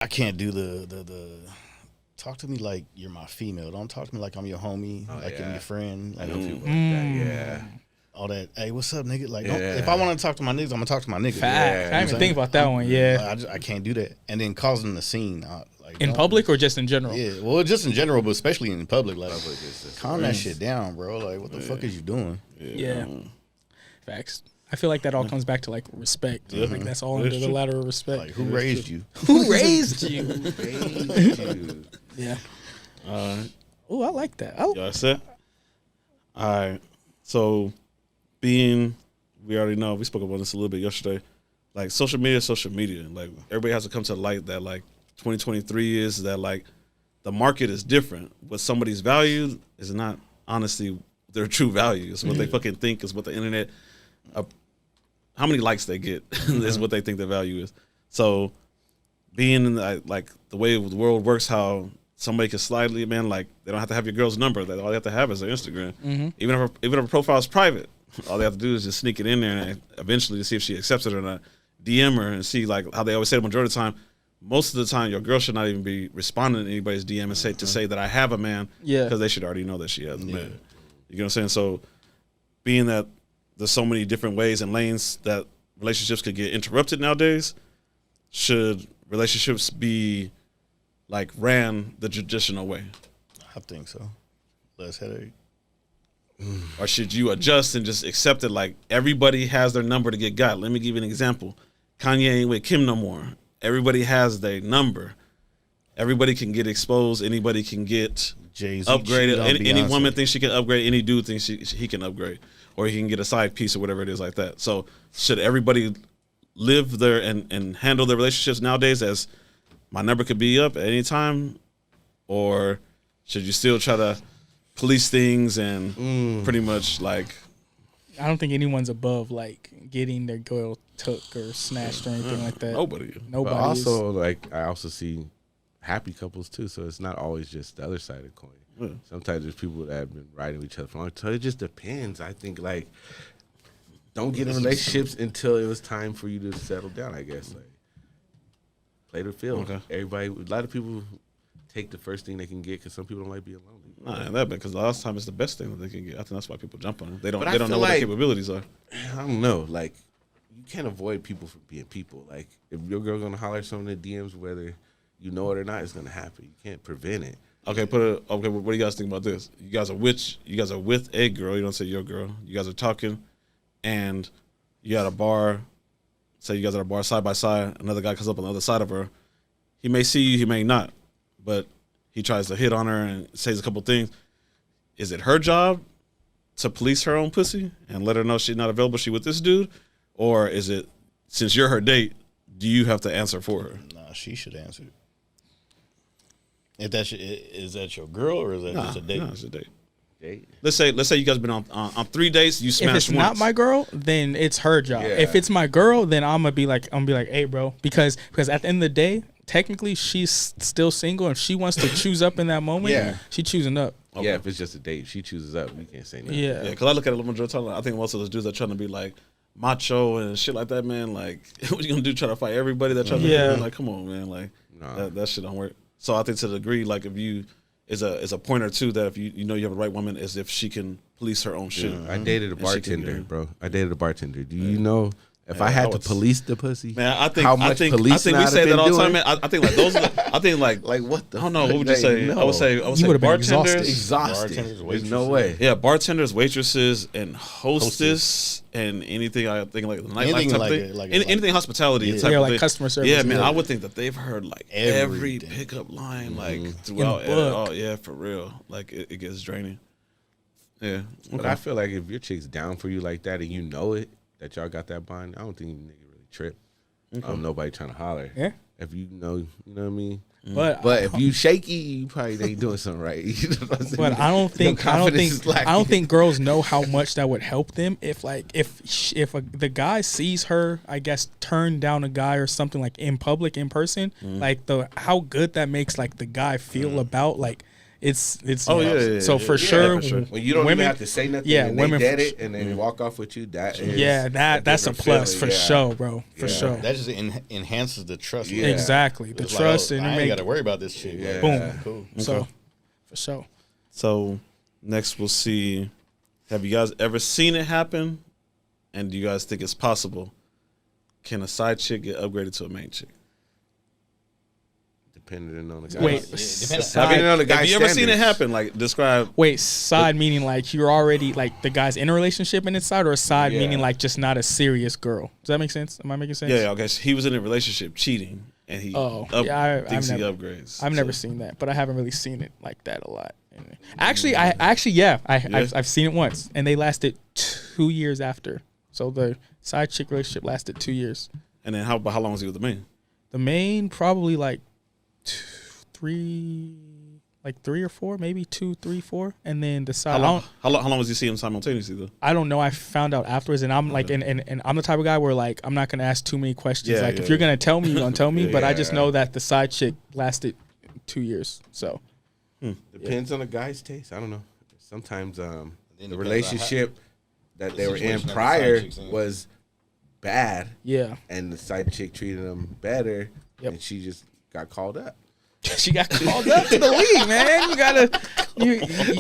I can't do the talk to me like you're my female. Don't talk to me like I'm your homie, like I'm your friend. I Like, know people like that. Yeah. all that. Hey, what's up, nigga? Like, if I want to talk to my niggas, I'm gonna talk to my niggas. Fact. I didn't even think about that one. Yeah. I can't do that. And then causing the scene. In public or just in general? Yeah, well, just in general, but especially in public. Like, calm that shit down, bro. Like, what the fuck is you doing? Yeah. Facts. I feel like that all comes back to like respect. Like that's all under the ladder of respect. Like, who raised you? Who raised you? Yeah. All right. Oh, I like that. Oh. Y'all set? All right. So, we already know, we spoke about this a little bit yesterday. Like, social media. Like, everybody has to come to the light that, like, 2023 is that, like, the market is different. What somebody's value is not, honestly, their true value. It's what they fucking think is what the internet, how many likes they get is what they think their value is. So, being in like the way the world works, how somebody can slightly, man, like, they don't have to have your girl's number. All they have to have is their Instagram. Even if her profile is private, all they have to do is just sneak it in there and eventually to see if she accepts it or not. DM her and see, like, how they always say the majority of the time, most of the time your girl should not even be responding to anybody's DM and say that I have a man, because they should already know that she has a man. You know what I'm saying? So, being that there's so many different ways and lanes that relationships could get interrupted nowadays, should relationships be like ran the traditional way? I think so. Less headache. Or should you adjust and just accept it like everybody has their number to get got? Let me give you an example. Kanye ain't with Kim no more. Everybody has their number. Everybody can get exposed. Anybody can get upgraded. Any woman thinks she can upgrade. Any dude thinks he can upgrade. Or he can get a side piece or whatever it is like that. So should everybody live there and handle their relationships nowadays as my number could be up at any time? Or should you still try to police things and pretty much like... I don't think anyone's above like getting their girl took or snatched or anything like that. Nobody. But also, like, I also see happy couples too, so it's not always just the other side of the coin. Sometimes there's people that have been riding with each other for a long time. It just depends. I think, like, don't get in relationships until it was time for you to settle down, I guess. Like, play the field. Okay. Everybody, a lot of people take the first thing they can get because some people don't like being lonely. Nah, that because a lot of time it's the best thing that they can get. I think that's why people jump on it. They don't know what their capabilities are. I don't know. Like, you can't avoid people from being people. Like, if your girl's gonna holler something in the DMs, whether you know it or not, it's gonna happen. You can't prevent it. Okay, what do you guys think about this? You guys are with a girl. You don't say your girl. You guys are talking, and you at a bar. Say you guys are at a bar side by side. Another guy comes up on the other side of her. He may see you, he may not, but he tries to hit on her and says a couple things. Is it her job to police her own pussy and let her know she's not available? She with this dude, or is it, since you're her date, do you have to answer for her? Nah, she should answer. Is that your girl or is that just a date? No, it's a date. Let's say you guys been on 3 dates. You smashed If it's once. not my girl, then it's her job. Yeah. If it's my girl, then I'm gonna be like, hey, bro, because at the end of the day, technically she's still single. And if she wants to choose up in that moment, she choosing up. Okay. Yeah, if it's just a date, if she chooses up, we can't say nothing. Yeah, because I look at it a little more. I think most of those dudes are trying to be like macho and shit like that, man. Like, what you gonna do? Try to fight everybody that tries to be like, come on, man. Like, that shit don't work. So I think to the degree, like, if you is a point or two that if you know you have the right woman, is if she can police her own shit. I dated a bartender, bro. I dated a bartender. Do you know if I had to police the pussy? Man, I think we say that all the time, man. I think like those. I think like what the? I don't know. What would you say? No. I would say bartenders. Exhausted. There's no way. Yeah, bartenders, waitresses, and hostess, and anything. I think like the nightlife type thing. Anything hospitality. Yeah, like customer service. Yeah, man. I would think that they've heard like every pickup line like throughout. Oh yeah, for real. Like it gets draining. Yeah, but I feel like if your chick's down for you like that and you know it, that y'all got that bond, I don't think nigga really trip. Nobody trying to holler. Yeah. If you know what I mean. But if you shaky, you probably ain't doing something right. You know what I'm saying? But I don't think girls know how much that would help them if the guy sees her, I guess, turn down a guy or something like in public, in person, like how good that makes like the guy feel about like It's Oh, so yeah, for yeah, sure. for sure. When you don't women, even have to say nothing, yeah, and women they get it, and then they walk off with you. That's a plus for sure, bro. For sure. That just enhances the trust. Yeah. Exactly. The It's trust like, and I it ain't make got to worry about this shit. Yeah. boom. Cool. So for sure. So next we'll see. Have you guys ever seen it happen? And do you guys think it's possible? Can a side chick get upgraded to a main chick? Depending on the guy. Wait, Depending on the guy's have you ever seen it standards. happen? Like describe. Wait, side meaning like you're already like the guy's in a relationship and it's side, or side Yeah. meaning like just not a serious girl. Does that make sense? Am I making sense? Yeah, okay. So he was in a relationship cheating, and he thinks he upgrades. I've never seen that, but I haven't really seen it like that a lot. Actually, I've seen it once, and they lasted 2 years after. So the side chick relationship lasted 2 years. And then how long was he with the main? The main probably like 3 or 4, maybe 2, 3, 4, and then the side. How long was he seeing him simultaneously though? I don't know. I found out afterwards, and I'm like, and I'm the type of guy where like I'm not gonna ask too many questions. Yeah, if you're gonna tell me, you're gonna tell me. But I just Yeah. know that the side chick lasted 2 years. So Depends on the guy's taste. I don't know. Sometimes the depends on relationship that they were in situation that the prior side chick's in. was bad, yeah, and the side chick treated them better, Yep. and she just got called up. she got called up to the league, man.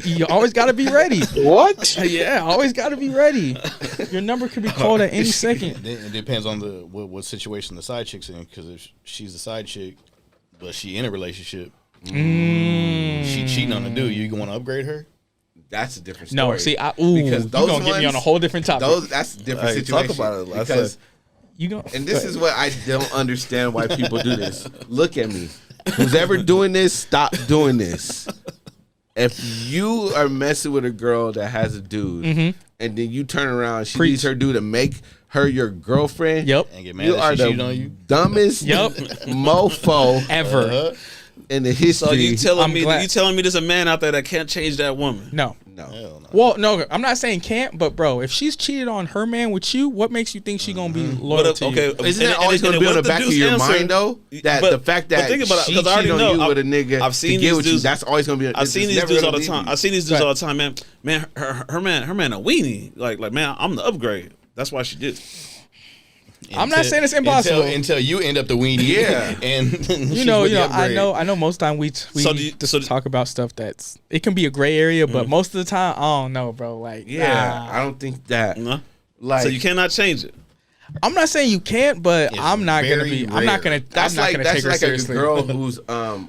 You always gotta be ready. What? Yeah, always gotta be ready. Your number could be called at any second. It depends on the what situation the side chick's in. Because if she's the side chick, but she in a relationship, she cheating on the dude, you going to upgrade her? That's a different story. No, see, because you gonna get me on a whole different topic. That's a different Hey, situation. talk about it. Because You go, and this is what I don't understand why people do this. Look at me. Who's ever doing this, stop doing this. If you are messing with a girl that has a dude, and then you turn around, she needs her dude to make her your girlfriend. Yep. And get mad You that are she cheated on the you? dumbest Yep. mofo ever. in the history. So you I'm glad. telling me there's a man out there that can't change that woman? No. no. Hell no. Well, no, I'm not saying can't, but bro, if she's cheated on her man with you, what makes you think she gonna be loyal to you? Isn't that always going to be on the back of your mind, though? That the fact that think about it, she 'cause I already cheated on know, you with a nigga I've seen to get these with you, dudes- that's always going to be. I've seen these dudes all the time. I I've seen these dudes all the time, man. Man, her man a weenie. Like man, I'm the upgrade. That's why she did it. I'm not saying it's impossible. Until you end up the weenie. Yeah. And you know, I know. Most time we So talk about stuff that's it can be a gray area, but most of the time I don't know, bro. Like, Yeah, I don't think that. No? Like, So you cannot change it. I'm not saying you can't, but It's I'm not gonna very be. I'm not rare. gonna. that's I'm not like gonna that's take her like seriously. a girl who's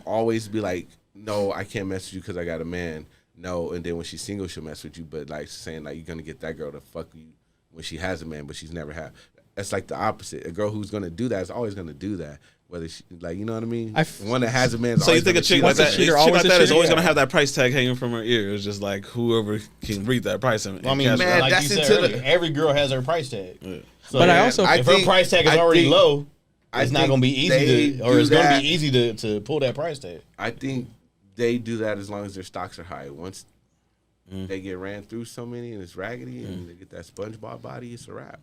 always be like, no, I can't mess with you because I got a man. No, and then when she's single, she'll mess with you. But like saying like you're gonna get that girl to fuck you when she has a man, but she's never had. That's like the opposite. A girl who's gonna do that is always gonna do that. Whether she like, you know what I mean. One that has a man. Is So you always think a gonna chick cheat like on that, a a cheater, chick always like a that is cheater? always Yeah. gonna have that price tag hanging from her ear. It's just like whoever can read that price. And I mean, cash it man, out. like that's you said into earlier, every girl has her price tag. So But I also- if her price tag is I already think- low, I it's not think going to be they easy to, or do it's going to that. be easy to pull that price tag. I think they do that as long as their stocks are high. Once they get ran through so many and it's raggedy and they get that SpongeBob body, it's a wrap.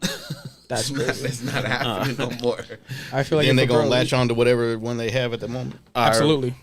That's It's not happening no more. I feel like Then if they're a going to girl- latch on to whatever one they have at the moment. Absolutely.